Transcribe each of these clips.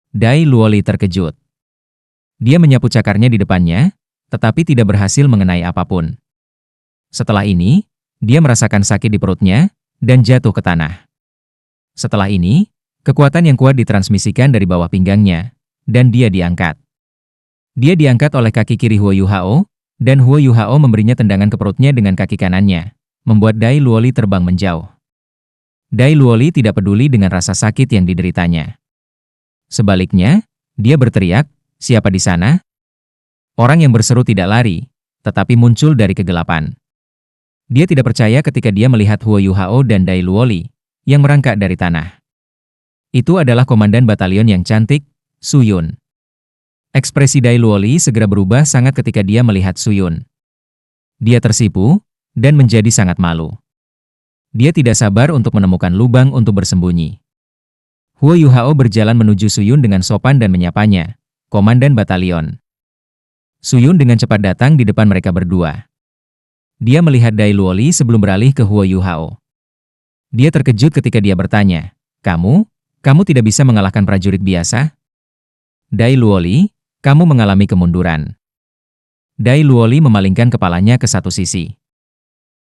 Dai Luoli terkejut. Dia menyapu cakarnya di depannya, tetapi tidak berhasil mengenai apapun. Setelah ini, dia merasakan sakit di perutnya, dan jatuh ke tanah. Setelah ini, kekuatan yang kuat ditransmisikan dari bawah pinggangnya, dan dia diangkat. Dia diangkat oleh kaki kiri Huo Yuhao, dan Huo Yuhao memberinya tendangan ke perutnya dengan kaki kanannya, membuat Dai Luoli terbang menjauh. Dai Luoli tidak peduli dengan rasa sakit yang dideritanya. Sebaliknya, dia berteriak, "Siapa di sana?" Orang yang berseru tidak lari, tetapi muncul dari kegelapan. Dia tidak percaya ketika dia melihat Huo Yuhao dan Dai Luoli yang merangkak dari tanah. Itu adalah komandan batalion yang cantik, Su Yun. Ekspresi Dai Luoli segera berubah sangat ketika dia melihat Su Yun. Dia tersipu dan menjadi sangat malu. Dia tidak sabar untuk menemukan lubang untuk bersembunyi. Huo Yuhao berjalan menuju Su Yun dengan sopan dan menyapanya, "Komandan batalion." Su Yun dengan cepat datang di depan mereka berdua. Dia melihat Dai Luoli sebelum beralih ke Huo Yuhao. Dia terkejut ketika dia bertanya, Kamu tidak bisa mengalahkan prajurit biasa?" "Dai Luoli, kamu mengalami kemunduran." Dai Luoli memalingkan kepalanya ke satu sisi.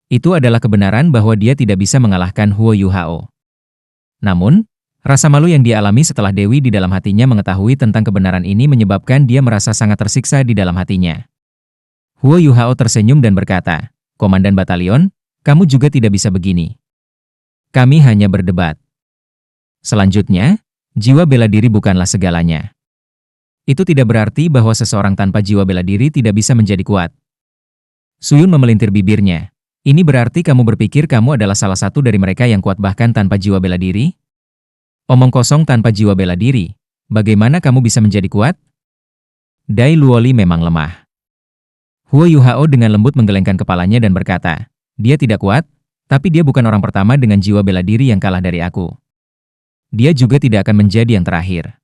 Itu adalah kebenaran bahwa dia tidak bisa mengalahkan Huo Yuhao. Namun, rasa malu yang dia alami setelah Dewi di dalam hatinya mengetahui tentang kebenaran ini menyebabkan dia merasa sangat tersiksa di dalam hatinya. Huo Yuhao tersenyum dan berkata, "Komandan batalion, kamu juga tidak bisa begini. Kami hanya berdebat." Selanjutnya, jiwa bela diri bukanlah segalanya. Itu tidak berarti bahwa seseorang tanpa jiwa bela diri tidak bisa menjadi kuat. Su Yun memelintir bibirnya. "Ini berarti kamu berpikir kamu adalah salah satu dari mereka yang kuat bahkan tanpa jiwa bela diri? Omong kosong tanpa jiwa bela diri. Bagaimana kamu bisa menjadi kuat?" Dai Luoli memang lemah. Huo Yuhao dengan lembut menggelengkan kepalanya dan berkata, "Dia tidak kuat, tapi dia bukan orang pertama dengan jiwa bela diri yang kalah dari aku. Dia juga tidak akan menjadi yang terakhir.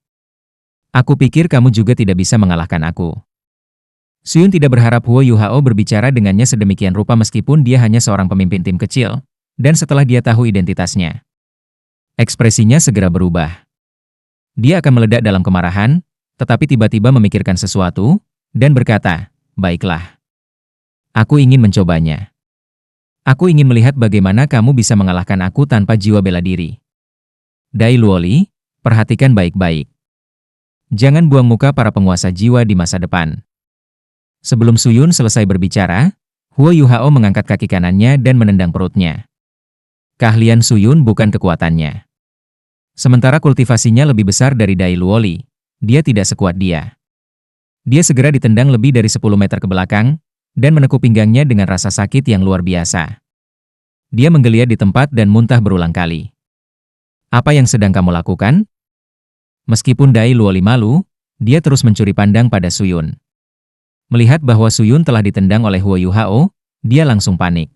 Aku pikir kamu juga tidak bisa mengalahkan aku." Su Yun tidak berharap Huo Yuhao berbicara dengannya sedemikian rupa meskipun dia hanya seorang pemimpin tim kecil, dan setelah dia tahu identitasnya, ekspresinya segera berubah. Dia akan meledak dalam kemarahan, tetapi tiba-tiba memikirkan sesuatu, dan berkata, "Baiklah. Aku ingin mencobanya. Aku ingin melihat bagaimana kamu bisa mengalahkan aku tanpa jiwa bela diri. Dai Luoli, perhatikan baik-baik. Jangan buang muka para penguasa jiwa di masa depan." Sebelum Su Yun selesai berbicara, Huo Yuhao mengangkat kaki kanannya dan menendang perutnya. Keahlian Su Yun bukan kekuatannya. Sementara kultivasinya lebih besar dari Dai Luoli, dia tidak sekuat dia. Dia segera ditendang lebih dari 10 meter ke belakang, dan menekuk pinggangnya dengan rasa sakit yang luar biasa. Dia menggeliat di tempat dan muntah berulang kali. "Apa yang sedang kamu lakukan?" Meskipun Dai Luoli malu, dia terus mencuri pandang pada Su Yun. Melihat bahwa Su Yun telah ditendang oleh Huo Yuhao, dia langsung panik.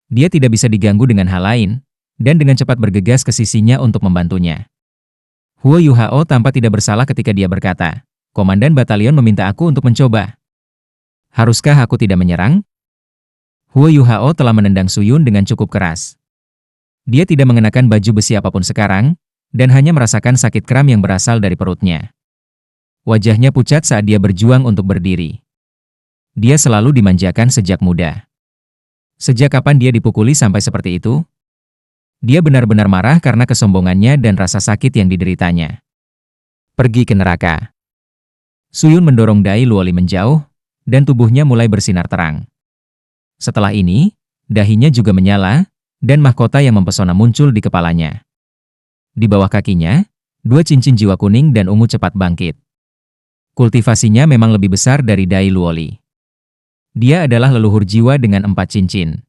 Dia tidak bisa diganggu dengan hal lain, dan dengan cepat bergegas ke sisinya untuk membantunya. Huo Yuhao tampak tidak bersalah ketika dia berkata, "Komandan batalion meminta aku untuk mencoba. Haruskah aku tidak menyerang?" Huo Yuhao telah menendang Su Yun dengan cukup keras. Dia tidak mengenakan baju besi apapun sekarang, dan hanya merasakan sakit kram yang berasal dari perutnya. Wajahnya pucat saat dia berjuang untuk berdiri. Dia selalu dimanjakan sejak muda. Sejak kapan dia dipukuli sampai seperti itu? Dia benar-benar marah karena kesombongannya dan rasa sakit yang dideritanya. "Pergi ke neraka." Su Yun mendorong Dai Luoli menjauh, dan tubuhnya mulai bersinar terang. Setelah ini, dahinya juga menyala, dan mahkota yang mempesona muncul di kepalanya. Di bawah kakinya, 2 cincin jiwa kuning dan ungu cepat bangkit. Kultivasinya memang lebih besar dari Dai Luoli. Dia adalah leluhur jiwa dengan 4 cincin.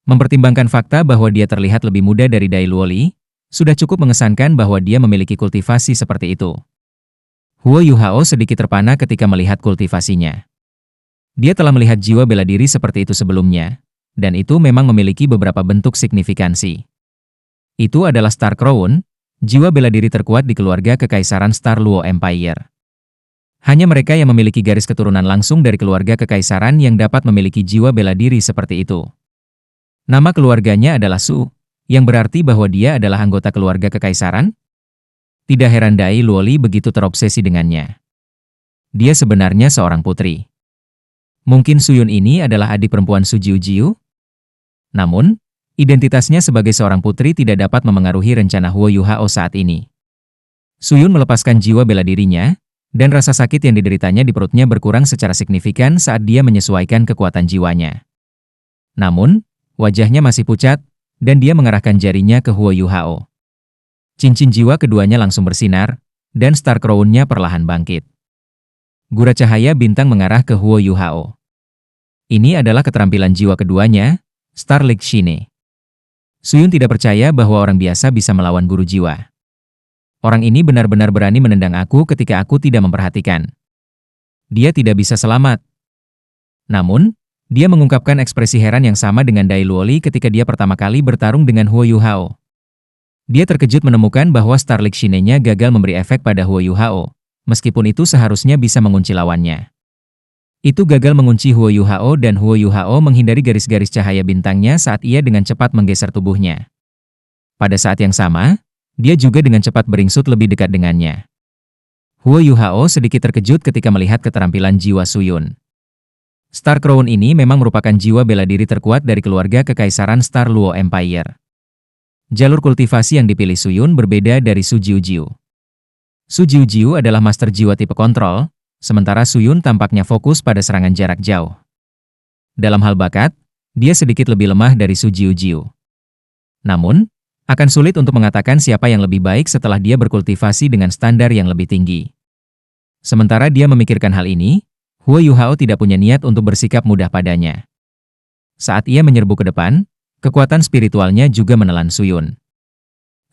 Mempertimbangkan fakta bahwa dia terlihat lebih muda dari Dai Luoli, sudah cukup mengesankan bahwa dia memiliki kultivasi seperti itu. Huo Yuhao sedikit terpana ketika melihat kultivasinya. Dia telah melihat jiwa bela diri seperti itu sebelumnya, dan itu memang memiliki beberapa bentuk signifikansi. Itu adalah Star Crown, jiwa bela diri terkuat di keluarga kekaisaran Star Luo Empire. Hanya mereka yang memiliki garis keturunan langsung dari keluarga kekaisaran yang dapat memiliki jiwa bela diri seperti itu. Nama keluarganya adalah Su, yang berarti bahwa dia adalah anggota keluarga kekaisaran? Tidak heran Dai Luoli begitu terobsesi dengannya. Dia sebenarnya seorang putri. Mungkin Suyun ini adalah adik perempuan Su Jiujiu? Namun, identitasnya sebagai seorang putri tidak dapat memengaruhi rencana Huo Yuhao saat ini. Suyun melepaskan jiwa bela dirinya, dan rasa sakit yang dideritanya di perutnya berkurang secara signifikan saat dia menyesuaikan kekuatan jiwanya. Namun, wajahnya masih pucat, dan dia mengarahkan jarinya ke Huo Yuhao. Cincin jiwa keduanya langsung bersinar, dan Star Crown-nya perlahan bangkit. Gura cahaya bintang mengarah ke Huo Yuhao. Ini adalah keterampilan jiwa keduanya, Starlight Shine. Suyun tidak percaya bahwa orang biasa bisa melawan guru jiwa. Orang ini benar-benar berani menendang aku ketika aku tidak memperhatikan. Dia tidak bisa selamat. Namun, dia mengungkapkan ekspresi heran yang sama dengan Dai Luoli ketika dia pertama kali bertarung dengan Huo Yuhao. Dia terkejut menemukan bahwa Starlight Shine-nya gagal memberi efek pada Huo Yuhao, meskipun itu seharusnya bisa mengunci lawannya. Itu gagal mengunci Huo Yuhao dan Huo Yuhao menghindari garis-garis cahaya bintangnya saat ia dengan cepat menggeser tubuhnya. Pada saat yang sama, dia juga dengan cepat beringsut lebih dekat dengannya. Huo Yuhao sedikit terkejut ketika melihat keterampilan jiwa Suyun. Star Crown ini memang merupakan jiwa bela diri terkuat dari keluarga kekaisaran Star Luo Empire. Jalur kultivasi yang dipilih Suyun berbeda dari Su Jiujiu. Su Jiujiu adalah master jiwa tipe kontrol, sementara Suyun tampaknya fokus pada serangan jarak jauh. Dalam hal bakat, dia sedikit lebih lemah dari Su Jiujiu. Namun, akan sulit untuk mengatakan siapa yang lebih baik setelah dia berkultivasi dengan standar yang lebih tinggi. Sementara dia memikirkan hal ini, Huo Yuhao tidak punya niat untuk bersikap mudah padanya. Saat ia menyerbu ke depan, kekuatan spiritualnya juga menelan Suyun.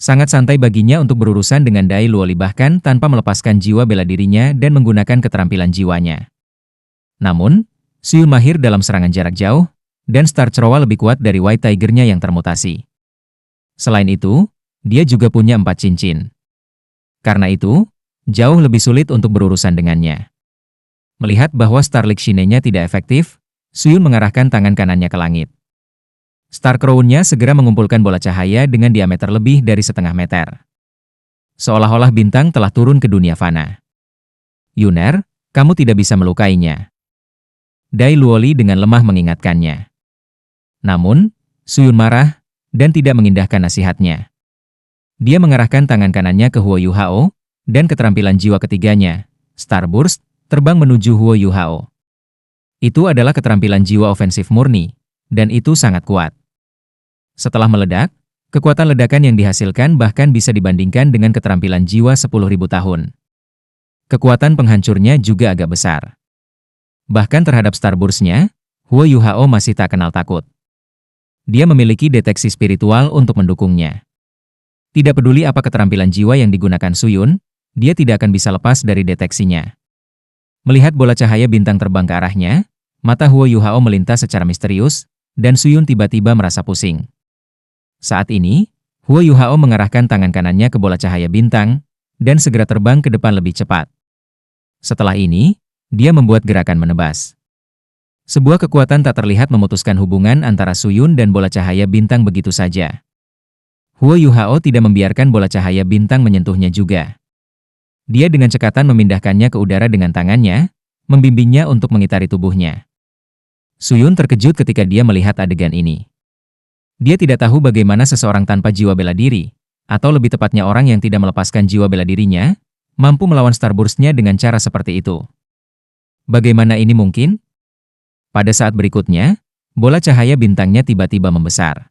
Sangat santai baginya untuk berurusan dengan Dai Luoli bahkan tanpa melepaskan jiwa bela dirinya dan menggunakan keterampilan jiwanya. Namun, Suyun mahir dalam serangan jarak jauh, dan Star Cerowa lebih kuat dari White Tiger-nya yang termutasi. Selain itu, dia juga punya 4 cincin. Karena itu, jauh lebih sulit untuk berurusan dengannya. Melihat bahwa Starlight Shine-nya tidak efektif, Suyun mengarahkan tangan kanannya ke langit. Star Crown-nya segera mengumpulkan bola cahaya dengan diameter lebih dari 0,5 meter. Seolah-olah bintang telah turun ke dunia fana. Yuner, kamu tidak bisa melukainya. Dai Luoli dengan lemah mengingatkannya. Namun, Suyun marah, dan tidak mengindahkan nasihatnya. Dia mengarahkan tangan kanannya ke Huo Yuhao, dan keterampilan jiwa ketiganya, Starburst, terbang menuju Huo Yuhao. Itu adalah keterampilan jiwa ofensif murni, dan itu sangat kuat. Setelah meledak, kekuatan ledakan yang dihasilkan bahkan bisa dibandingkan dengan keterampilan jiwa 10.000 tahun. Kekuatan penghancurnya juga agak besar. Bahkan terhadap Starburst-nya, Huo Yuhao masih tak kenal takut. Dia memiliki deteksi spiritual untuk mendukungnya. Tidak peduli apa keterampilan jiwa yang digunakan Suyun, dia tidak akan bisa lepas dari deteksinya. Melihat bola cahaya bintang terbang ke arahnya, mata Huo Yuhao melintas secara misterius, dan Suyun tiba-tiba merasa pusing. Saat ini, Huo Yuhao mengarahkan tangan kanannya ke bola cahaya bintang, dan segera terbang ke depan lebih cepat. Setelah ini, dia membuat gerakan menebas. Sebuah kekuatan tak terlihat memutuskan hubungan antara Suyun dan bola cahaya bintang begitu saja. Huo Yuhao tidak membiarkan bola cahaya bintang menyentuhnya juga. Dia dengan cekatan memindahkannya ke udara dengan tangannya, membimbingnya untuk mengitari tubuhnya. Suyun terkejut ketika dia melihat adegan ini. Dia tidak tahu bagaimana seseorang tanpa jiwa bela diri, atau lebih tepatnya orang yang tidak melepaskan jiwa bela dirinya, mampu melawan Starburst-nya dengan cara seperti itu. Bagaimana ini mungkin? Pada saat berikutnya, bola cahaya bintangnya tiba-tiba membesar.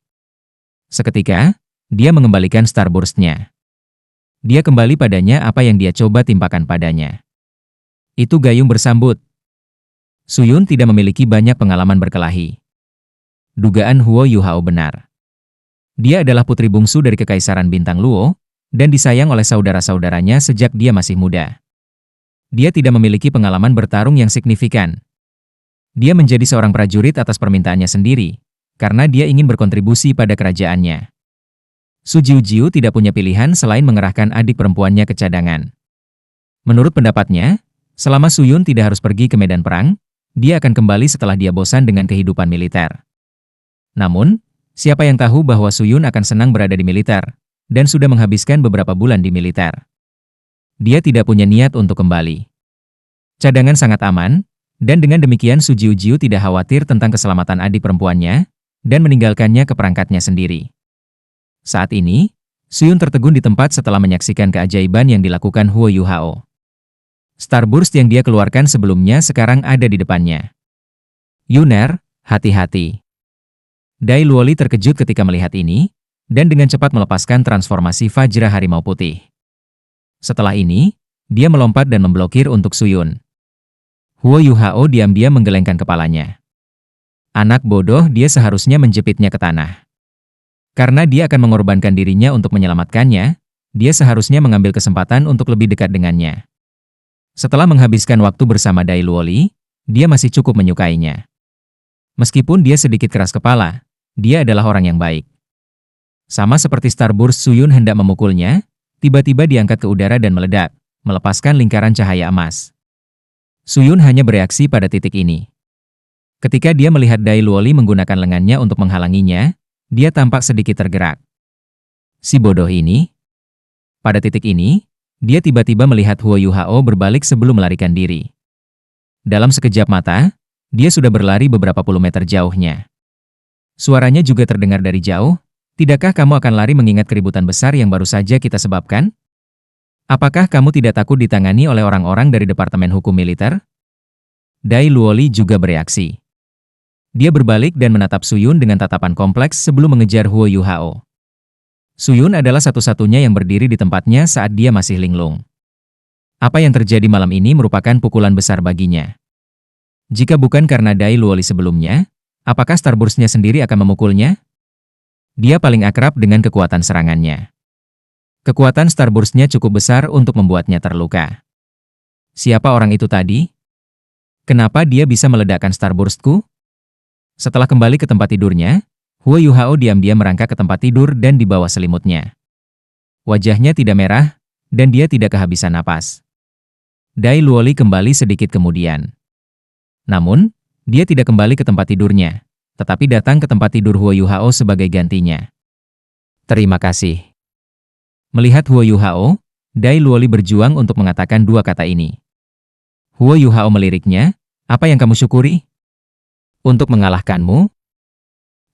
Seketika, dia mengembalikan Starburst-nya. Dia kembali padanya apa yang dia coba timpakan padanya. Itu gayung bersambut. Suyun tidak memiliki banyak pengalaman berkelahi. Dugaan Huo Yuhao benar. Dia adalah putri bungsu dari Kekaisaran Bintang Luo, dan disayang oleh saudara-saudaranya sejak dia masih muda. Dia tidak memiliki pengalaman bertarung yang signifikan. Dia menjadi seorang prajurit atas permintaannya sendiri, karena dia ingin berkontribusi pada kerajaannya. Su Jiujiu tidak punya pilihan selain mengerahkan adik perempuannya ke cadangan. Menurut pendapatnya, selama Suyun tidak harus pergi ke medan perang, dia akan kembali setelah dia bosan dengan kehidupan militer. Namun, siapa yang tahu bahwa Suyun akan senang berada di militer, dan sudah menghabiskan beberapa bulan di militer. Dia tidak punya niat untuk kembali. Cadangan sangat aman, dan dengan demikian Su Jiu tidak khawatir tentang keselamatan adik perempuannya, dan meninggalkannya ke perangkatnya sendiri. Saat ini, Suyun tertegun di tempat setelah menyaksikan keajaiban yang dilakukan Huo Yuhao. Starburst yang dia keluarkan sebelumnya sekarang ada di depannya. Yuner, hati-hati. Dai Luoli terkejut ketika melihat ini, dan dengan cepat melepaskan transformasi Vajra Harimau Putih. Setelah ini, dia melompat dan memblokir untuk Suyun. Huo Yuhao diam-diam menggelengkan kepalanya. Anak bodoh, dia seharusnya menjepitnya ke tanah. Karena dia akan mengorbankan dirinya untuk menyelamatkannya, dia seharusnya mengambil kesempatan untuk lebih dekat dengannya. Setelah menghabiskan waktu bersama Dai Luoli, dia masih cukup menyukainya. Meskipun dia sedikit keras kepala, dia adalah orang yang baik. Sama seperti Starburst, Suyun hendak memukulnya, tiba-tiba diangkat ke udara dan meledak, melepaskan lingkaran cahaya emas. Suyun hanya bereaksi pada titik ini. Ketika dia melihat Dai Luoli menggunakan lengannya untuk menghalanginya, dia tampak sedikit tergerak. Si bodoh ini. Pada titik ini, dia tiba-tiba melihat Huo Yuhao berbalik sebelum melarikan diri. Dalam sekejap mata, dia sudah berlari beberapa puluh meter jauhnya. Suaranya juga terdengar dari jauh. Tidakkah kamu akan lari mengingat keributan besar yang baru saja kita sebabkan? Apakah kamu tidak takut ditangani oleh orang-orang dari Departemen Hukum Militer? Dai Luoli juga bereaksi. Dia berbalik dan menatap Suyun dengan tatapan kompleks sebelum mengejar Huo Yuhao. Suyun adalah satu-satunya yang berdiri di tempatnya saat dia masih linglung. Apa yang terjadi malam ini merupakan pukulan besar baginya. Jika bukan karena Dai Luoli sebelumnya, apakah Starburst-nya sendiri akan memukulnya? Dia paling akrab dengan kekuatan serangannya. Kekuatan Starburst-nya cukup besar untuk membuatnya terluka. Siapa orang itu tadi? Kenapa dia bisa meledakkan Starburst-ku? Setelah kembali ke tempat tidurnya, Huo Yuhao diam-diam merangkak ke tempat tidur dan di bawah selimutnya. Wajahnya tidak merah, dan dia tidak kehabisan napas. Dai Luoli kembali sedikit kemudian. Namun, dia tidak kembali ke tempat tidurnya, tetapi datang ke tempat tidur Huo Yuhao sebagai gantinya. Terima kasih. Melihat Huo Yuhao, Dai Luoli berjuang untuk mengatakan dua kata ini. Huo Yuhao meliriknya, apa yang kamu syukuri? Untuk mengalahkanmu?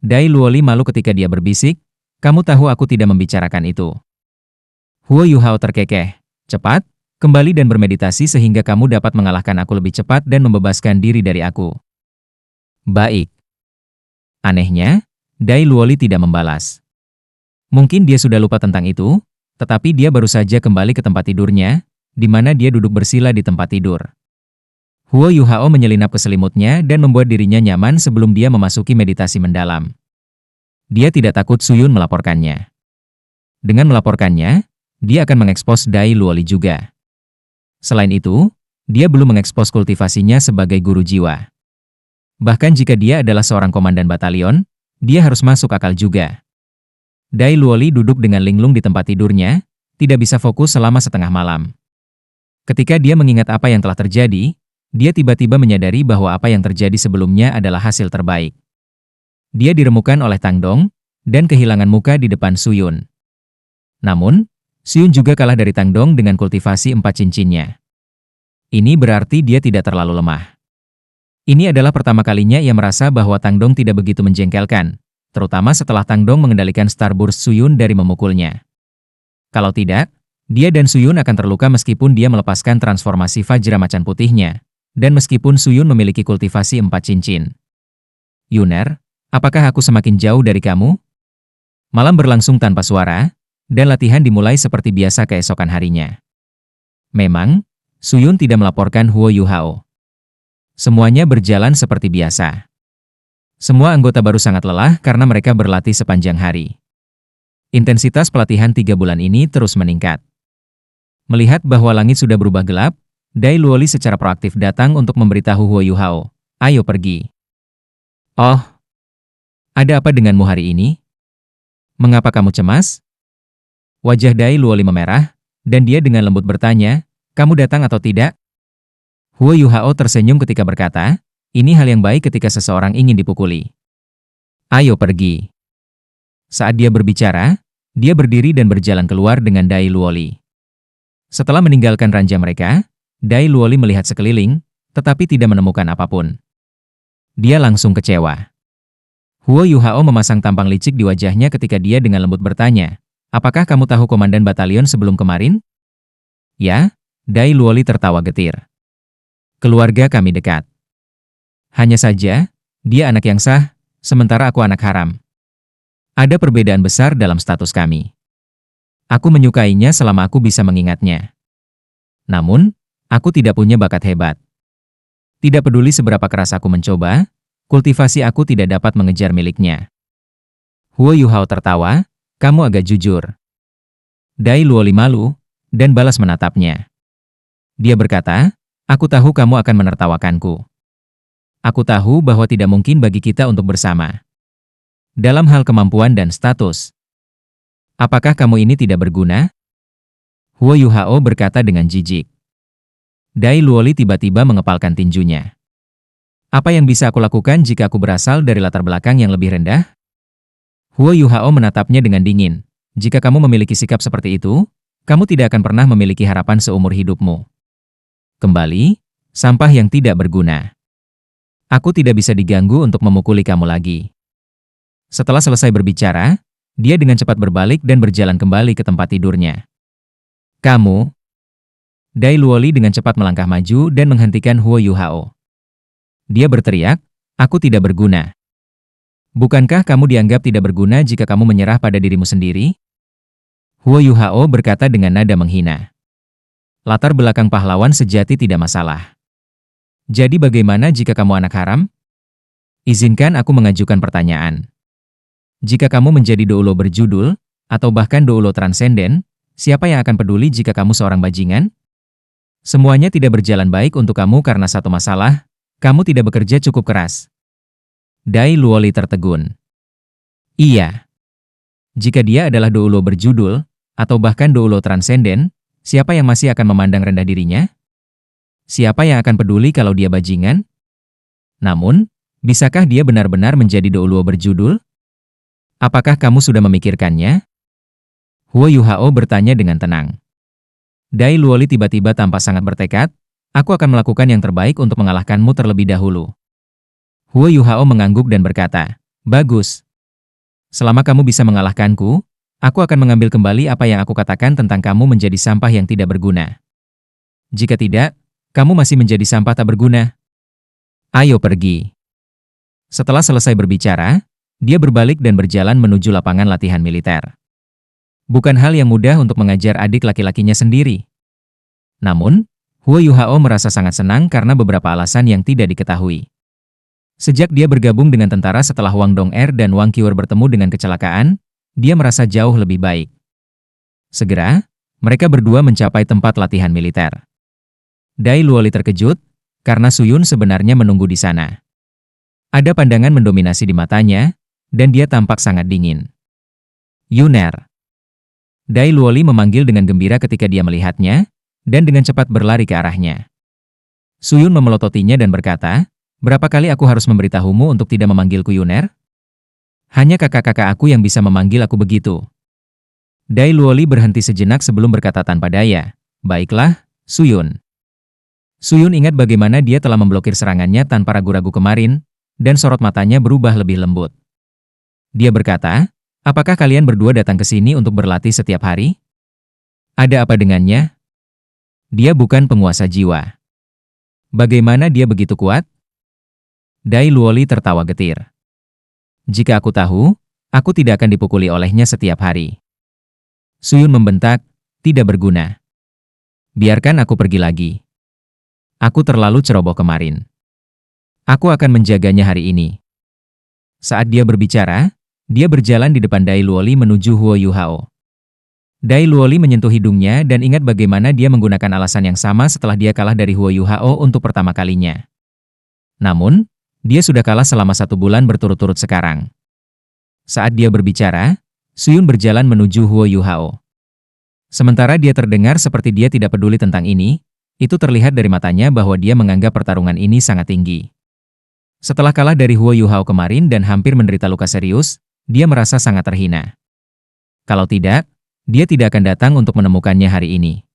Dai Luoli malu ketika dia berbisik, kamu tahu aku tidak membicarakan itu. Huo Yuhao terkekeh, cepat, kembali dan bermeditasi sehingga kamu dapat mengalahkan aku lebih cepat dan membebaskan diri dari aku. Baik. Anehnya, Dai Luoli tidak membalas. Mungkin dia sudah lupa tentang itu, tetapi dia baru saja kembali ke tempat tidurnya, di mana dia duduk bersila di tempat tidur. Huo Yuhao menyelinap ke selimutnya dan membuat dirinya nyaman sebelum dia memasuki meditasi mendalam. Dia tidak takut Suyun melaporkannya. Dengan melaporkannya, dia akan mengekspos Dai Luoli juga. Selain itu, dia belum mengekspos kultivasinya sebagai guru jiwa. Bahkan jika dia adalah seorang komandan batalion, dia harus masuk akal juga. Dai Luoli duduk dengan linglung di tempat tidurnya, tidak bisa fokus selama setengah malam. Ketika dia mengingat apa yang telah terjadi, dia tiba-tiba menyadari bahwa apa yang terjadi sebelumnya adalah hasil terbaik. Dia diremukan oleh Tang Dong, dan kehilangan muka di depan Suyun. Namun, Suyun juga kalah dari Tang Dong dengan kultivasi 4 cincinnya. Ini berarti dia tidak terlalu lemah. Ini adalah pertama kalinya ia merasa bahwa Tang Dong tidak begitu menjengkelkan, terutama setelah Tang Dong mengendalikan Starburst Suyun dari memukulnya. Kalau tidak, dia dan Suyun akan terluka meskipun dia melepaskan transformasi Vajra Macan Putihnya, dan meskipun Suyun memiliki kultivasi 4 cincin. Yuner, apakah aku semakin jauh dari kamu? Malam berlangsung tanpa suara, dan latihan dimulai seperti biasa keesokan harinya. Memang, Suyun tidak melaporkan Huo Yuhao. Semuanya berjalan seperti biasa. Semua anggota baru sangat lelah karena mereka berlatih sepanjang hari. Intensitas pelatihan 3 bulan ini terus meningkat. Melihat bahwa langit sudah berubah gelap, Dai Luoli secara proaktif datang untuk memberitahu Huo Yuhao, ayo pergi. Oh, ada apa denganmu hari ini? Mengapa kamu cemas? Wajah Dai Luoli memerah, dan dia dengan lembut bertanya, kamu datang atau tidak? Huo Yuhao tersenyum ketika berkata, ini hal yang baik ketika seseorang ingin dipukuli. Ayo pergi. Saat dia berbicara, dia berdiri dan berjalan keluar dengan Dai Luoli. Setelah meninggalkan ranjang mereka, Dai Luoli melihat sekeliling, tetapi tidak menemukan apapun. Dia langsung kecewa. Huo Yuhao memasang tampang licik di wajahnya ketika dia dengan lembut bertanya, "Apakah kamu tahu komandan batalion sebelum kemarin?" "Ya," Dai Luoli tertawa getir. "Keluarga kami dekat. Hanya saja, dia anak yang sah, sementara aku anak haram. Ada perbedaan besar dalam status kami. Aku menyukainya selama aku bisa mengingatnya. Namun, aku tidak punya bakat hebat. Tidak peduli seberapa keras aku mencoba, kultivasi aku tidak dapat mengejar miliknya." Huo Yuhao tertawa, "Kamu agak jujur." Dai Luoli malu, dan balas menatapnya. Dia berkata, "Aku tahu kamu akan menertawakanku. Aku tahu bahwa tidak mungkin bagi kita untuk bersama. Dalam hal kemampuan dan status. Apakah kamu ini tidak berguna?" Huo Yuhao berkata dengan jijik. Dai Luoli tiba-tiba mengepalkan tinjunya. "Apa yang bisa aku lakukan jika aku berasal dari latar belakang yang lebih rendah?" Huo Yuhao menatapnya dengan dingin. "Jika kamu memiliki sikap seperti itu, kamu tidak akan pernah memiliki harapan seumur hidupmu. Kembali, sampah yang tidak berguna. Aku tidak bisa diganggu untuk memukuli kamu lagi." Setelah selesai berbicara, dia dengan cepat berbalik dan berjalan kembali ke tempat tidurnya. "Kamu..." Dai Luoli dengan cepat melangkah maju dan menghentikan Huo Yuhao. Dia berteriak, "Aku tidak berguna. Bukankah kamu dianggap tidak berguna jika kamu menyerah pada dirimu sendiri?" Huo Yuhao berkata dengan nada menghina. "Latar belakang pahlawan sejati tidak masalah. Jadi bagaimana jika kamu anak haram? Izinkan aku mengajukan pertanyaan. Jika kamu menjadi doulo berjudul, atau bahkan doulo transenden, siapa yang akan peduli jika kamu seorang bajingan? Semuanya tidak berjalan baik untuk kamu karena satu masalah, kamu tidak bekerja cukup keras." Dai Luoli tertegun. Iya. Jika dia adalah doulo berjudul, atau bahkan doulo transenden, siapa yang masih akan memandang rendah dirinya? Siapa yang akan peduli kalau dia bajingan? Namun, bisakah dia benar-benar menjadi doulo berjudul? Apakah kamu sudah memikirkannya? Huo Yuhao bertanya dengan tenang. Dai Luoli tiba-tiba tampak sangat bertekad, "Aku akan melakukan yang terbaik untuk mengalahkanmu terlebih dahulu." Huo Yuhao mengangguk dan berkata, "Bagus. Selama kamu bisa mengalahkanku, aku akan mengambil kembali apa yang aku katakan tentang kamu menjadi sampah yang tidak berguna. Jika tidak, kamu masih menjadi sampah tak berguna. Ayo pergi." Setelah selesai berbicara, dia berbalik dan berjalan menuju lapangan latihan militer. Bukan hal yang mudah untuk mengajar adik laki-lakinya sendiri. Namun, Huo Yuhao merasa sangat senang karena beberapa alasan yang tidak diketahui. Sejak dia bergabung dengan tentara setelah Wang Dong'er dan Wang Qiwer bertemu dengan kecelakaan, dia merasa jauh lebih baik. Segera, mereka berdua mencapai tempat latihan militer. Dai Luoli terkejut, karena Suyun sebenarnya menunggu di sana. Ada pandangan mendominasi di matanya, dan dia tampak sangat dingin. "Yuner." Dai Luoli memanggil dengan gembira ketika dia melihatnya, dan dengan cepat berlari ke arahnya. Suyun memelototinya dan berkata, "Berapa kali aku harus memberitahumu untuk tidak memanggilku Yuner? Hanya kakak-kakak aku yang bisa memanggil aku begitu." Dai Luoli berhenti sejenak sebelum berkata tanpa daya, "Baiklah, Suyun." Suyun ingat bagaimana dia telah memblokir serangannya tanpa ragu-ragu kemarin, dan sorot matanya berubah lebih lembut. Dia berkata, "Apakah kalian berdua datang ke sini untuk berlatih setiap hari? Ada apa dengannya? Dia bukan penguasa jiwa. Bagaimana dia begitu kuat?" Dai Luoli tertawa getir. "Jika aku tahu, aku tidak akan dipukuli olehnya setiap hari." Suyun membentak, "Tidak berguna. Biarkan aku pergi lagi. Aku terlalu ceroboh kemarin. Aku akan menjaganya hari ini." Saat dia berbicara, dia berjalan di depan Dai Luoli menuju Huo Yuhao. Dai Luoli menyentuh hidungnya dan ingat bagaimana dia menggunakan alasan yang sama setelah dia kalah dari Huo Yuhao untuk pertama kalinya. Namun, dia sudah kalah selama 1 bulan berturut-turut sekarang. Saat dia berbicara, Suyun berjalan menuju Huo Yuhao. Sementara dia terdengar seperti dia tidak peduli tentang ini, itu terlihat dari matanya bahwa dia menganggap pertarungan ini sangat tinggi. Setelah kalah dari Huo Yuhao kemarin dan hampir menderita luka serius, dia merasa sangat terhina. Kalau tidak, dia tidak akan datang untuk menemukannya hari ini.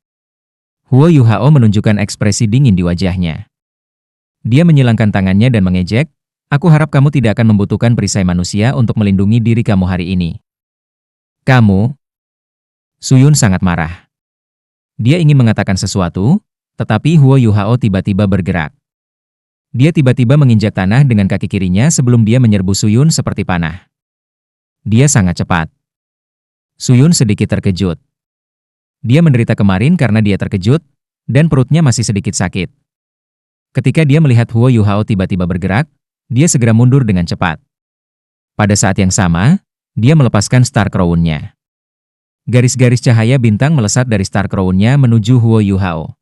Huo Yuhao menunjukkan ekspresi dingin di wajahnya. Dia menyilangkan tangannya dan mengejek, "Aku harap kamu tidak akan membutuhkan perisai manusia untuk melindungi diri kamu hari ini." "Kamu?" Suyun sangat marah. Dia ingin mengatakan sesuatu, tetapi Huo Yuhao tiba-tiba bergerak. Dia tiba-tiba menginjak tanah dengan kaki kirinya sebelum dia menyerbu Suyun seperti panah. Dia sangat cepat. Suyun sedikit terkejut. Dia menderita kemarin karena dia terkejut, dan perutnya masih sedikit sakit. Ketika dia melihat Huo Yuhao tiba-tiba bergerak, dia segera mundur dengan cepat. Pada saat yang sama, dia melepaskan Star Crown-nya. Garis-garis cahaya bintang melesat dari Star Crown-nya menuju Huo Yuhao.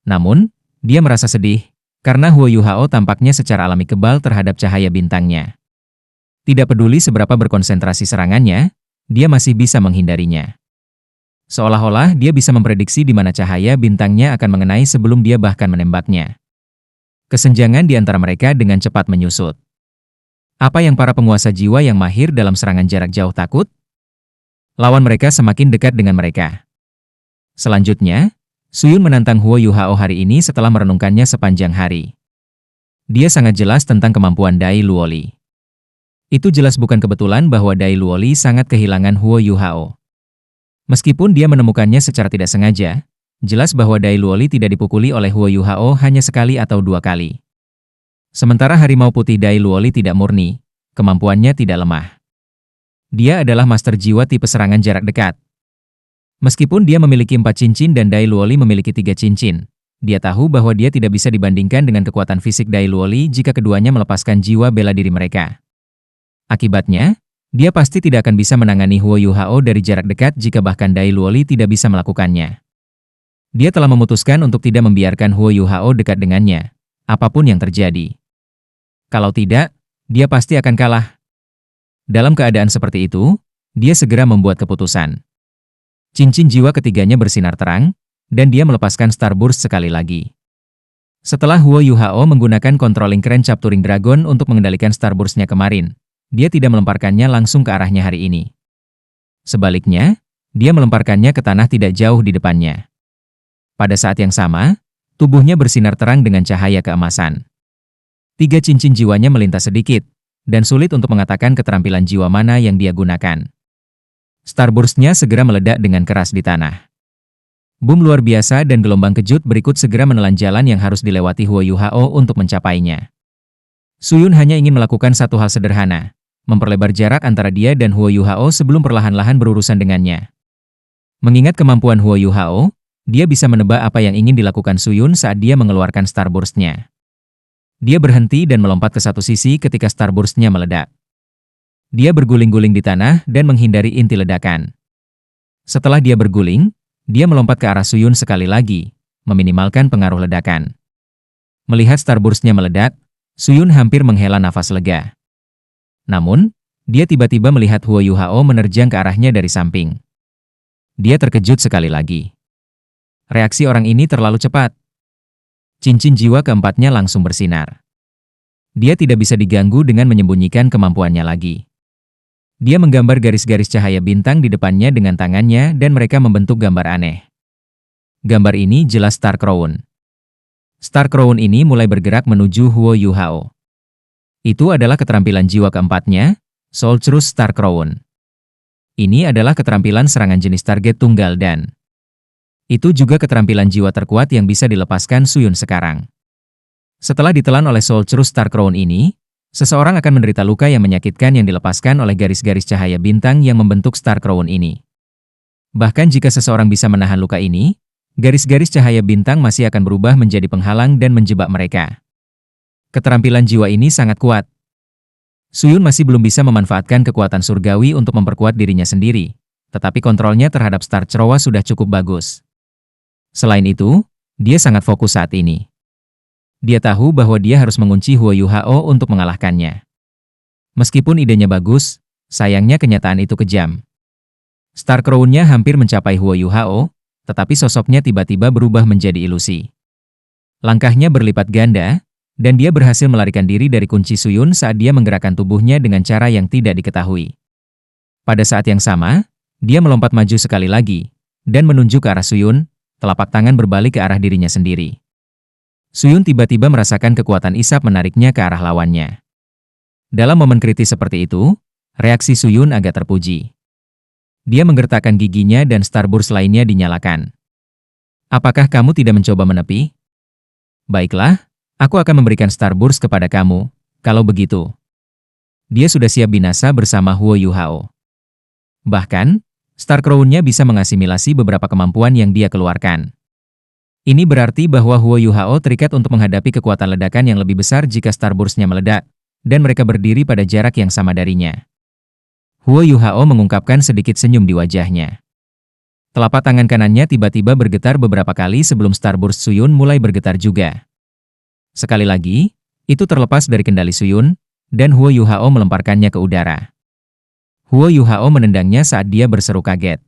Namun, dia merasa sedih, karena Huo Yuhao tampaknya secara alami kebal terhadap cahaya bintangnya. Tidak peduli seberapa berkonsentrasi serangannya, dia masih bisa menghindarinya. Seolah-olah dia bisa memprediksi di mana cahaya bintangnya akan mengenai sebelum dia bahkan menembaknya. Kesenjangan di antara mereka dengan cepat menyusut. Apa yang para penguasa jiwa yang mahir dalam serangan jarak jauh takut? Lawan mereka semakin dekat dengan mereka. Selanjutnya, Suyun menantang Huo Yuhao hari ini setelah merenungkannya sepanjang hari. Dia sangat jelas tentang kemampuan Dai Luoli. Itu jelas bukan kebetulan bahwa Dai Luoli sangat kehilangan Huo Yuhao. Meskipun dia menemukannya secara tidak sengaja, jelas bahwa Dai Luoli tidak dipukuli oleh Huo Yuhao hanya sekali atau dua kali. Sementara harimau putih Dai Luoli tidak murni, kemampuannya tidak lemah. Dia adalah master jiwa tipe serangan jarak dekat. Meskipun dia memiliki 4 cincin dan Dai Luoli memiliki 3 cincin, dia tahu bahwa dia tidak bisa dibandingkan dengan kekuatan fisik Dai Luoli jika keduanya melepaskan jiwa bela diri mereka. Akibatnya, dia pasti tidak akan bisa menangani Huo Yuhao dari jarak dekat jika bahkan Dai Luoli tidak bisa melakukannya. Dia telah memutuskan untuk tidak membiarkan Huo Yuhao dekat dengannya, apapun yang terjadi. Kalau tidak, dia pasti akan kalah. Dalam keadaan seperti itu, dia segera membuat keputusan. Cincin jiwa ketiganya bersinar terang, dan dia melepaskan Starburst sekali lagi. Setelah Huo Yuhao menggunakan Controlling Crane Capturing Dragon untuk mengendalikan Starburst-nya kemarin, dia tidak melemparkannya langsung ke arahnya hari ini. Sebaliknya, dia melemparkannya ke tanah tidak jauh di depannya. Pada saat yang sama, tubuhnya bersinar terang dengan cahaya keemasan. 3 cincin jiwanya melintas sedikit, dan sulit untuk mengatakan keterampilan jiwa mana yang dia gunakan. Starburst-nya segera meledak dengan keras di tanah. Boom luar biasa dan gelombang kejut berikut segera menelan jalan yang harus dilewati Huo Yuhao untuk mencapainya. Suyun hanya ingin melakukan satu hal sederhana, memperlebar jarak antara dia dan Huo Yuhao sebelum perlahan-lahan berurusan dengannya. Mengingat kemampuan Huo Yuhao, dia bisa menebak apa yang ingin dilakukan Suyun saat dia mengeluarkan Starburst-nya. Dia berhenti dan melompat ke satu sisi ketika Starburst-nya meledak. Dia berguling-guling di tanah dan menghindari inti ledakan. Setelah dia berguling, dia melompat ke arah Suyun sekali lagi, meminimalkan pengaruh ledakan. Melihat Starburst-nya meledak, Suyun hampir menghela nafas lega. Namun, dia tiba-tiba melihat Huo Yuhao menerjang ke arahnya dari samping. Dia terkejut sekali lagi. Reaksi orang ini terlalu cepat. Cincin jiwa keempatnya langsung bersinar. Dia tidak bisa diganggu dengan menyembunyikan kemampuannya lagi. Dia menggambar garis-garis cahaya bintang di depannya dengan tangannya dan mereka membentuk gambar aneh. Gambar ini jelas Star Crown. Star Crown ini mulai bergerak menuju Huo Yuhao. Itu adalah keterampilan jiwa keempatnya, Soul Truth Star Crown. Ini adalah keterampilan serangan jenis target tunggal dan itu juga keterampilan jiwa terkuat yang bisa dilepaskan Suyun sekarang. Setelah ditelan oleh Soul Truth Star Crown ini, seseorang akan menderita luka yang menyakitkan yang dilepaskan oleh garis-garis cahaya bintang yang membentuk Star Crown ini. Bahkan jika seseorang bisa menahan luka ini, garis-garis cahaya bintang masih akan berubah menjadi penghalang dan menjebak mereka. Keterampilan jiwa ini sangat kuat. Suyun masih belum bisa memanfaatkan kekuatan surgawi untuk memperkuat dirinya sendiri, tetapi kontrolnya terhadap Star Cerowa sudah cukup bagus. Selain itu, dia sangat fokus saat ini. Dia tahu bahwa dia harus mengunci Huo Yuhao untuk mengalahkannya. Meskipun idenya bagus, sayangnya kenyataan itu kejam. Star Crown-nya hampir mencapai Huo Yuhao, tetapi sosoknya tiba-tiba berubah menjadi ilusi. Langkahnya berlipat ganda, dan dia berhasil melarikan diri dari kunci Suyun saat dia menggerakkan tubuhnya dengan cara yang tidak diketahui. Pada saat yang sama, dia melompat maju sekali lagi, dan menunjuk ke arah Suyun, telapak tangan berbalik ke arah dirinya sendiri. Suyun tiba-tiba merasakan kekuatan isap menariknya ke arah lawannya. Dalam momen kritis seperti itu, reaksi Suyun agak terpuji. Dia menggertakkan giginya dan Starburst lainnya dinyalakan. Apakah kamu tidak mencoba menepi? Baiklah, aku akan memberikan Starburst kepada kamu, kalau begitu. Dia sudah siap binasa bersama Huo Yuhao. Bahkan, Star Crown-nya bisa mengasimilasi beberapa kemampuan yang dia keluarkan. Ini berarti bahwa Huo Yuhao terikat untuk menghadapi kekuatan ledakan yang lebih besar jika Starburst-nya meledak, dan mereka berdiri pada jarak yang sama darinya. Huo Yuhao mengungkapkan sedikit senyum di wajahnya. Telapak tangan kanannya tiba-tiba bergetar beberapa kali sebelum Starburst Suyun mulai bergetar juga. Sekali lagi, itu terlepas dari kendali Suyun, dan Huo Yuhao melemparkannya ke udara. Huo Yuhao menendangnya saat dia berseru kaget.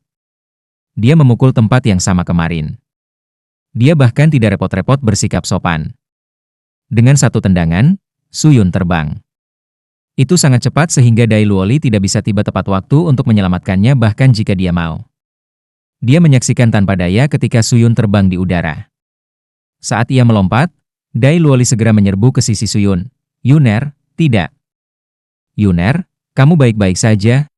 Dia memukul tempat yang sama kemarin. Dia bahkan tidak repot-repot bersikap sopan. Dengan satu tendangan, Suyun terbang. Itu sangat cepat sehingga Dai Luoli tidak bisa tiba tepat waktu untuk menyelamatkannya bahkan jika dia mau. Dia menyaksikan tanpa daya ketika Suyun terbang di udara. Saat ia melompat, Dai Luoli segera menyerbu ke sisi Suyun. Yuner, tidak. Yuner, kamu baik-baik saja?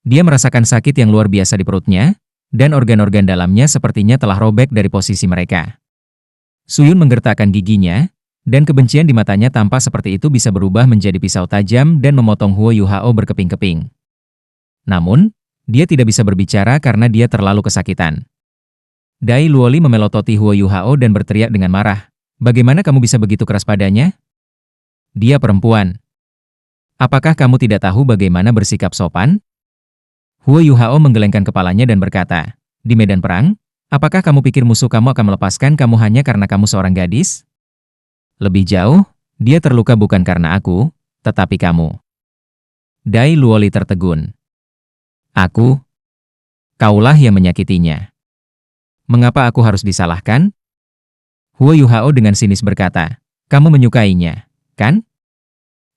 Dia merasakan sakit yang luar biasa di perutnya, dan organ-organ dalamnya sepertinya telah robek dari posisi mereka. Suyun menggertakkan giginya, dan kebencian di matanya tampak seperti itu bisa berubah menjadi pisau tajam dan memotong Huo Yuhao berkeping-keping. Namun, dia tidak bisa berbicara karena dia terlalu kesakitan. Dai Luoli memelototi Huo Yuhao dan berteriak dengan marah, "Bagaimana kamu bisa begitu keras padanya? Dia perempuan. Apakah kamu tidak tahu bagaimana bersikap sopan?" Huo Yuhao menggelengkan kepalanya dan berkata, "Di medan perang, apakah kamu pikir musuh kamu akan melepaskan kamu hanya karena kamu seorang gadis? Lebih jauh, dia terluka bukan karena aku, tetapi kamu." Dai Luoli tertegun. "Aku? Kaulah yang menyakitinya. Mengapa aku harus disalahkan?" Huo Yuhao dengan sinis berkata, "Kamu menyukainya, kan?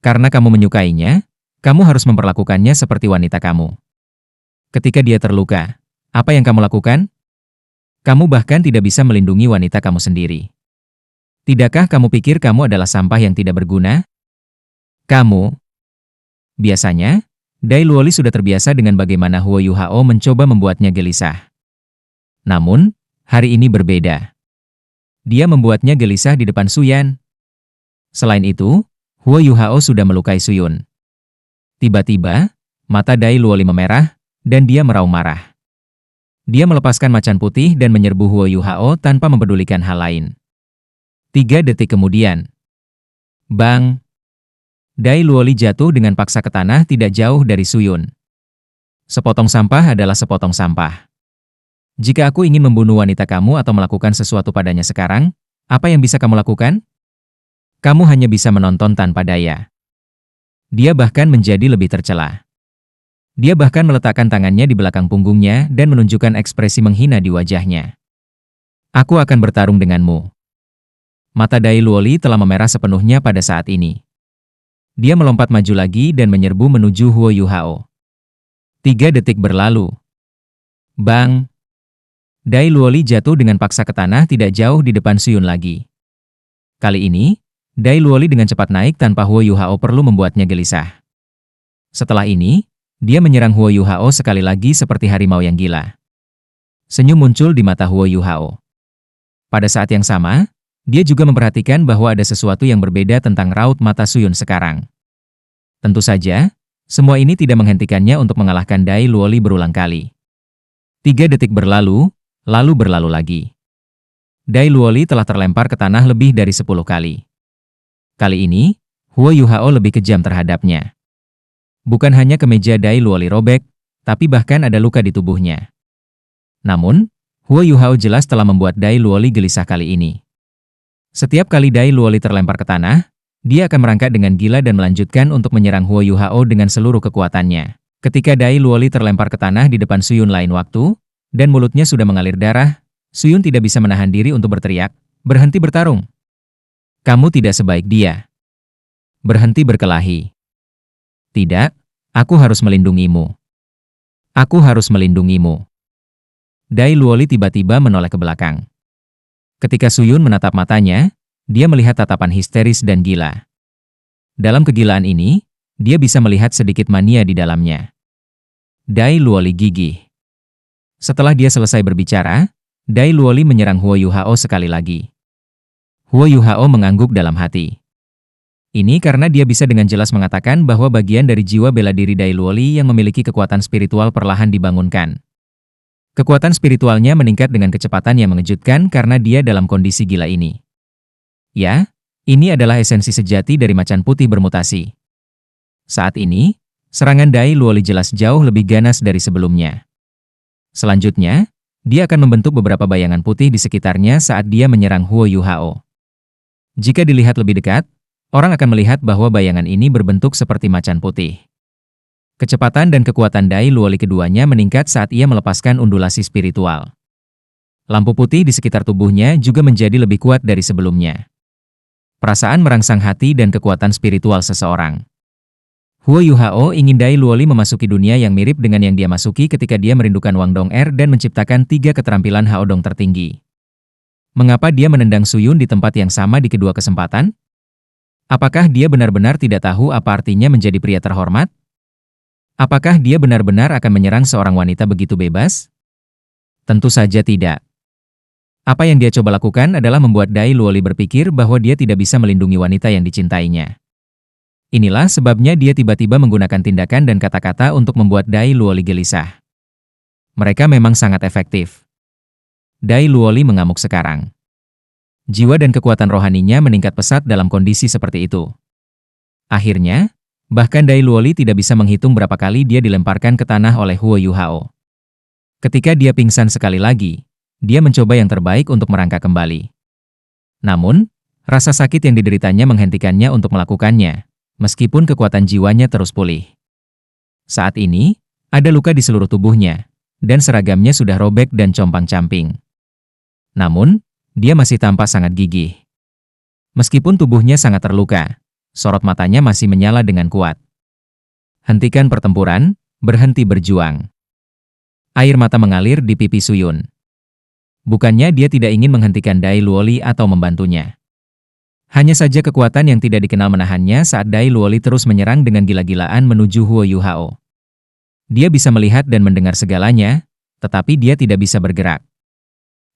Karena kamu menyukainya, kamu harus memperlakukannya seperti wanita kamu. Ketika dia terluka, apa yang kamu lakukan? Kamu bahkan tidak bisa melindungi wanita kamu sendiri. Tidakkah kamu pikir kamu adalah sampah yang tidak berguna? Kamu..." Biasanya, Dai Luoli sudah terbiasa dengan bagaimana Huo Yuhao mencoba membuatnya gelisah. Namun, hari ini berbeda. Dia membuatnya gelisah di depan Suyan. Selain itu, Huo Yuhao sudah melukai Suyun. Tiba-tiba, mata Dai Luoli memerah, dan dia meraung marah. Dia melepaskan macan putih dan menyerbu Huo Yuhao tanpa mempedulikan hal lain. 3 detik kemudian. Bang! Dai Luoli jatuh dengan paksa ke tanah tidak jauh dari Suyun. Sepotong sampah adalah sepotong sampah. Jika aku ingin membunuh wanita kamu atau melakukan sesuatu padanya sekarang, apa yang bisa kamu lakukan? Kamu hanya bisa menonton tanpa daya. Dia bahkan menjadi lebih tercela. Dia bahkan meletakkan tangannya di belakang punggungnya dan menunjukkan ekspresi menghina di wajahnya. "Aku akan bertarung denganmu." Mata Dai Luoli telah memerah sepenuhnya pada saat ini. Dia melompat maju lagi dan menyerbu menuju Huo Yuhao. 3 detik berlalu. Bang! Dai Luoli jatuh dengan paksa ke tanah tidak jauh di depan Suyun lagi. Kali ini, Dai Luoli dengan cepat naik tanpa Huo Yuhao perlu membuatnya gelisah. Setelah ini, dia menyerang Huo Yuhao sekali lagi seperti harimau yang gila. Senyum muncul di mata Huo Yuhao. Pada saat yang sama, dia juga memperhatikan bahwa ada sesuatu yang berbeda tentang raut mata Suyun sekarang. Tentu saja, semua ini tidak menghentikannya untuk mengalahkan Dai Luoli berulang kali. 3 detik berlalu, lalu berlalu lagi. Dai Luoli telah terlempar ke tanah lebih dari 10 kali. Kali ini, Huo Yuhao lebih kejam terhadapnya. Bukan hanya kemeja Dai Luoli robek, tapi bahkan ada luka di tubuhnya. Namun, Huo Yuhao jelas telah membuat Dai Luoli gelisah kali ini. Setiap kali Dai Luoli terlempar ke tanah, dia akan merangkak dengan gila dan melanjutkan untuk menyerang Huo Yuhao dengan seluruh kekuatannya. Ketika Dai Luoli terlempar ke tanah di depan Suyun lain waktu, dan mulutnya sudah mengalir darah, Suyun tidak bisa menahan diri untuk berteriak, "Berhenti bertarung! Kamu tidak sebaik dia. Berhenti berkelahi. Tidak, aku harus melindungimu. Aku harus melindungimu." Dai Luoli tiba-tiba menoleh ke belakang. Ketika Suyun menatap matanya, dia melihat tatapan histeris dan gila. Dalam kegilaan ini, dia bisa melihat sedikit mania di dalamnya. Dai Luoli gigih. Setelah dia selesai berbicara, Dai Luoli menyerang Huo Yuhao sekali lagi. Huo Yuhao mengangguk dalam hati. Ini karena dia bisa dengan jelas mengatakan bahwa bagian dari jiwa bela diri Dai Luoli yang memiliki kekuatan spiritual perlahan dibangunkan. Kekuatan spiritualnya meningkat dengan kecepatan yang mengejutkan karena dia dalam kondisi gila ini. Ya, ini adalah esensi sejati dari macan putih bermutasi. Saat ini, serangan Dai Luoli jelas jauh lebih ganas dari sebelumnya. Selanjutnya, dia akan membentuk beberapa bayangan putih di sekitarnya saat dia menyerang Huo Yuhao. Jika dilihat lebih dekat, orang akan melihat bahwa bayangan ini berbentuk seperti macan putih. Kecepatan dan kekuatan Dai Luoli keduanya meningkat saat ia melepaskan undulasi spiritual. Lampu putih di sekitar tubuhnya juga menjadi lebih kuat dari sebelumnya. Perasaan merangsang hati dan kekuatan spiritual seseorang. Huo Yuhao ingin Dai Luoli memasuki dunia yang mirip dengan yang dia masuki ketika dia merindukan Wang Dong-er dan menciptakan 3 keterampilan Hao Dong tertinggi. Mengapa dia menendang Suyun di tempat yang sama di kedua kesempatan? Apakah dia benar-benar tidak tahu apa artinya menjadi pria terhormat? Apakah dia benar-benar akan menyerang seorang wanita begitu bebas? Tentu saja tidak. Apa yang dia coba lakukan adalah membuat Dai Luoli berpikir bahwa dia tidak bisa melindungi wanita yang dicintainya. Inilah sebabnya dia tiba-tiba menggunakan tindakan dan kata-kata untuk membuat Dai Luoli gelisah. Mereka memang sangat efektif. Dai Luoli mengamuk sekarang. Jiwa dan kekuatan rohaninya meningkat pesat dalam kondisi seperti itu. Akhirnya, bahkan Dai Luoli tidak bisa menghitung berapa kali dia dilemparkan ke tanah oleh Huo Yuhao. Ketika dia pingsan sekali lagi, dia mencoba yang terbaik untuk merangkak kembali. Namun, rasa sakit yang dideritanya menghentikannya untuk melakukannya, meskipun kekuatan jiwanya terus pulih. Saat ini, ada luka di seluruh tubuhnya, dan seragamnya sudah robek dan compang-camping. Namun, dia masih tampak sangat gigih. Meskipun tubuhnya sangat terluka, sorot matanya masih menyala dengan kuat. Hentikan pertempuran, berhenti berjuang. Air mata mengalir di pipi Suyun. Bukannya dia tidak ingin menghentikan Dai Luoli atau membantunya. Hanya saja kekuatan yang tidak dikenal menahannya saat Dai Luoli terus menyerang dengan gila-gilaan menuju Huo Yuhao. Dia bisa melihat dan mendengar segalanya, tetapi dia tidak bisa bergerak.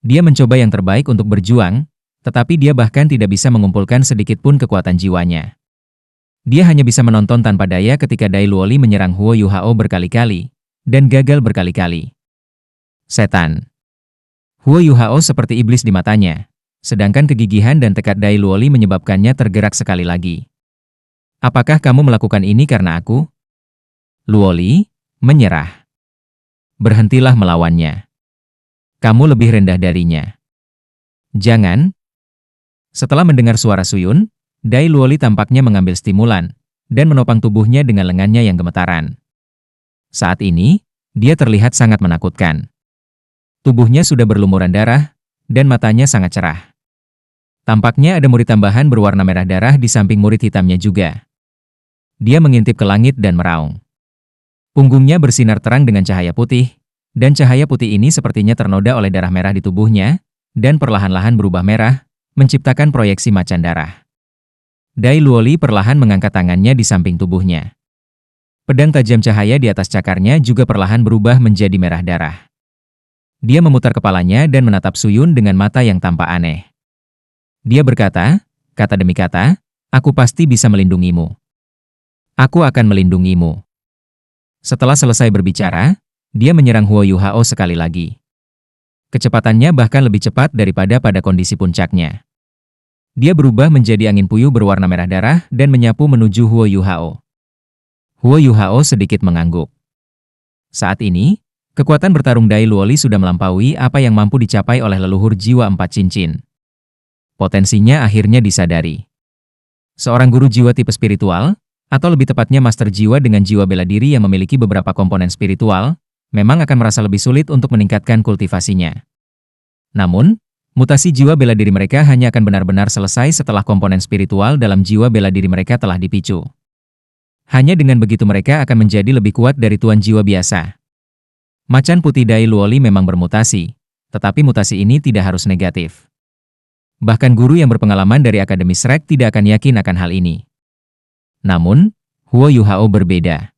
Dia mencoba yang terbaik untuk berjuang, tetapi dia bahkan tidak bisa mengumpulkan sedikit pun kekuatan jiwanya. Dia hanya bisa menonton tanpa daya ketika Dai Luoli menyerang Huo Yuhao berkali-kali, dan gagal berkali-kali. Setan. Huo Yuhao seperti iblis di matanya, sedangkan kegigihan dan tekad Dai Luoli menyebabkannya tergerak sekali lagi. Apakah kamu melakukan ini karena aku? Luoli, menyerah. Berhentilah melawannya. Kamu lebih rendah darinya. Jangan. Setelah mendengar suara Suyun, Dai Luoli tampaknya mengambil stimulan, dan menopang tubuhnya dengan lengannya yang gemetaran. Saat ini, dia terlihat sangat menakutkan. Tubuhnya sudah berlumuran darah, dan matanya sangat cerah. Tampaknya ada murid tambahan berwarna merah darah di samping murid hitamnya juga. Dia mengintip ke langit dan meraung. Punggungnya bersinar terang dengan cahaya putih, dan cahaya putih ini sepertinya ternoda oleh darah merah di tubuhnya, dan perlahan-lahan berubah merah, menciptakan proyeksi macan darah. Dai Luoli perlahan mengangkat tangannya di samping tubuhnya. Pedang tajam cahaya di atas cakarnya juga perlahan berubah menjadi merah darah. Dia memutar kepalanya dan menatap Suyun dengan mata yang tampak aneh. Dia berkata, kata demi kata, aku pasti bisa melindungimu. Aku akan melindungimu. Setelah selesai berbicara, dia menyerang Huo Yuhao sekali lagi. Kecepatannya bahkan lebih cepat daripada pada kondisi puncaknya. Dia berubah menjadi angin puyuh berwarna merah darah dan menyapu menuju Huo Yuhao. Huo Yuhao sedikit mengangguk. Saat ini, kekuatan bertarung Dai Luoli sudah melampaui apa yang mampu dicapai oleh leluhur jiwa 4 cincin. Potensinya akhirnya disadari. Seorang guru jiwa tipe spiritual, atau lebih tepatnya master jiwa dengan jiwa bela diri yang memiliki beberapa komponen spiritual, memang akan merasa lebih sulit untuk meningkatkan kultivasinya. Namun, mutasi jiwa bela diri mereka hanya akan benar-benar selesai setelah komponen spiritual dalam jiwa bela diri mereka telah dipicu. Hanya dengan begitu mereka akan menjadi lebih kuat dari tuan jiwa biasa. Macan putih Dai Luoli memang bermutasi, tetapi mutasi ini tidak harus negatif. Bahkan guru yang berpengalaman dari Akademi Shrek tidak akan yakin akan hal ini. Namun, Huo Yuhao berbeda.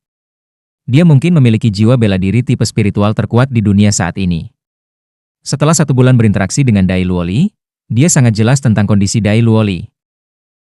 Dia mungkin memiliki jiwa bela diri tipe spiritual terkuat di dunia saat ini. Setelah 1 bulan berinteraksi dengan Dai Luoli, dia sangat jelas tentang kondisi Dai Luoli.